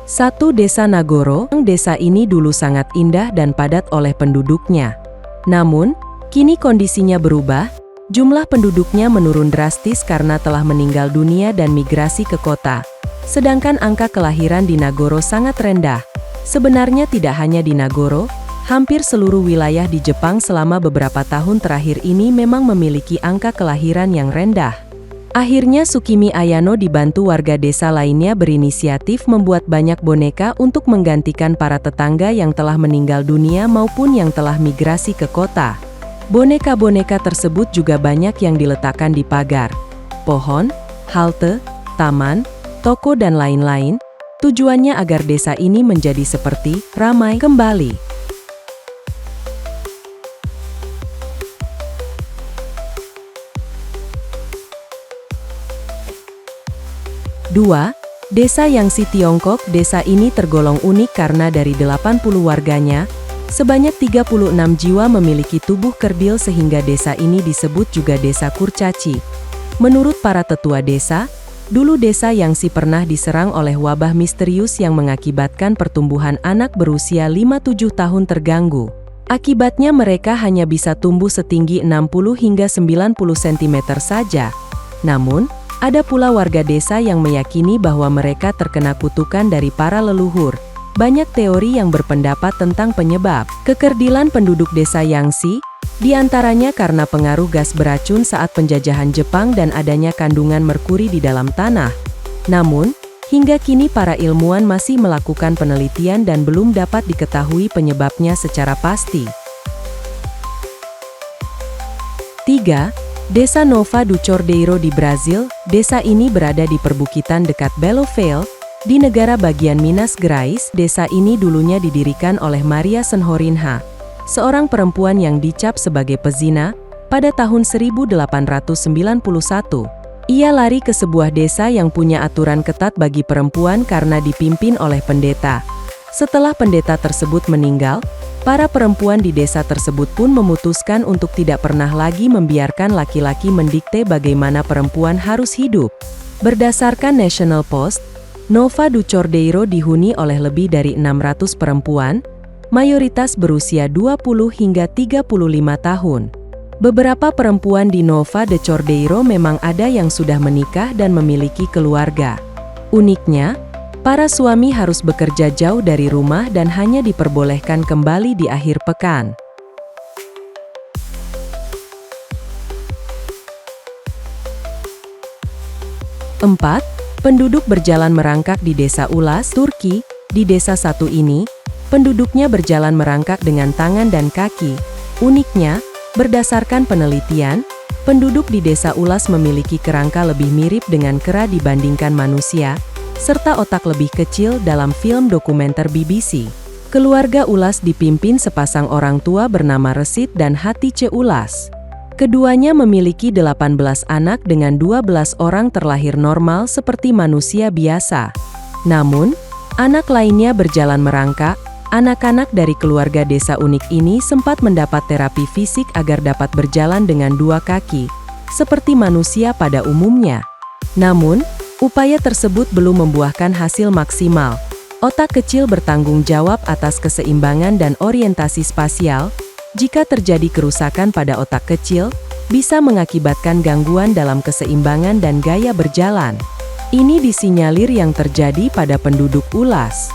1. Desa Nagoro. Desa ini dulu sangat indah dan padat oleh penduduknya. Namun, kini kondisinya berubah, jumlah penduduknya menurun drastis karena telah meninggal dunia dan migrasi ke kota. Sedangkan angka kelahiran di Nagoro sangat rendah. Sebenarnya tidak hanya di Nagoro, hampir seluruh wilayah di Jepang selama beberapa tahun terakhir ini memang memiliki angka kelahiran yang rendah. Akhirnya Tsukimi Ayano dibantu warga desa lainnya berinisiatif membuat banyak boneka untuk menggantikan para tetangga yang telah meninggal dunia maupun yang telah migrasi ke kota. Boneka-boneka tersebut juga banyak yang diletakkan di pagar, pohon, halte, taman, toko dan lain-lain. Tujuannya agar desa ini menjadi seperti ramai kembali. 2. Desa Yangshi Tiongkok. Desa ini tergolong unik karena dari 80 warganya, sebanyak 36 jiwa memiliki tubuh kerdil sehingga desa ini disebut juga desa kurcaci. Menurut para tetua desa, dulu desa Yangshi pernah diserang oleh wabah misterius yang mengakibatkan pertumbuhan anak berusia 5-7 tahun terganggu. Akibatnya mereka hanya bisa tumbuh setinggi 60 hingga 90 cm saja. Namun, ada pula warga desa yang meyakini bahwa mereka terkena kutukan dari para leluhur. Banyak teori yang berpendapat tentang penyebab kekerdilan penduduk desa Yangshi, di antaranya karena pengaruh gas beracun saat penjajahan Jepang dan adanya kandungan merkuri di dalam tanah. Namun, hingga kini para ilmuwan masih melakukan penelitian dan belum dapat diketahui penyebabnya secara pasti. 3. Desa Nova do Cordeiro di Brazil. Desa ini berada di perbukitan dekat Belo Vale, di negara bagian Minas Gerais. Desa ini dulunya didirikan oleh Maria Senhorinha, seorang perempuan yang dicap sebagai pezina, pada tahun 1891. Ia lari ke sebuah desa yang punya aturan ketat bagi perempuan karena dipimpin oleh pendeta. Setelah pendeta tersebut meninggal, para perempuan di desa tersebut pun memutuskan untuk tidak pernah lagi membiarkan laki-laki mendikte bagaimana perempuan harus hidup. Berdasarkan National Post, Nova do Cordeiro dihuni oleh lebih dari 600 perempuan, mayoritas berusia 20 hingga 35 tahun. Beberapa perempuan di Nova do Cordeiro memang ada yang sudah menikah dan memiliki keluarga. Uniknya, para suami harus bekerja jauh dari rumah dan hanya diperbolehkan kembali di akhir pekan. 4. Penduduk berjalan merangkak di desa Ulas, Turki. Di desa satu ini, penduduknya berjalan merangkak dengan tangan dan kaki. Uniknya, berdasarkan penelitian, penduduk di desa Ulas memiliki kerangka lebih mirip dengan kera dibandingkan manusia, serta otak lebih kecil dalam film dokumenter BBC. Keluarga Ulas dipimpin sepasang orang tua bernama Resit dan Hatice Ulas. Keduanya memiliki 18 anak dengan 12 orang terlahir normal seperti manusia biasa. Namun, anak lainnya berjalan merangkak. Anak-anak dari keluarga desa unik ini sempat mendapat terapi fisik agar dapat berjalan dengan dua kaki, seperti manusia pada umumnya. Namun, upaya tersebut belum membuahkan hasil maksimal. Otak kecil bertanggung jawab atas keseimbangan dan orientasi spasial. Jika terjadi kerusakan pada otak kecil, bisa mengakibatkan gangguan dalam keseimbangan dan gaya berjalan. Ini disinyalir yang terjadi pada penduduk Ulas.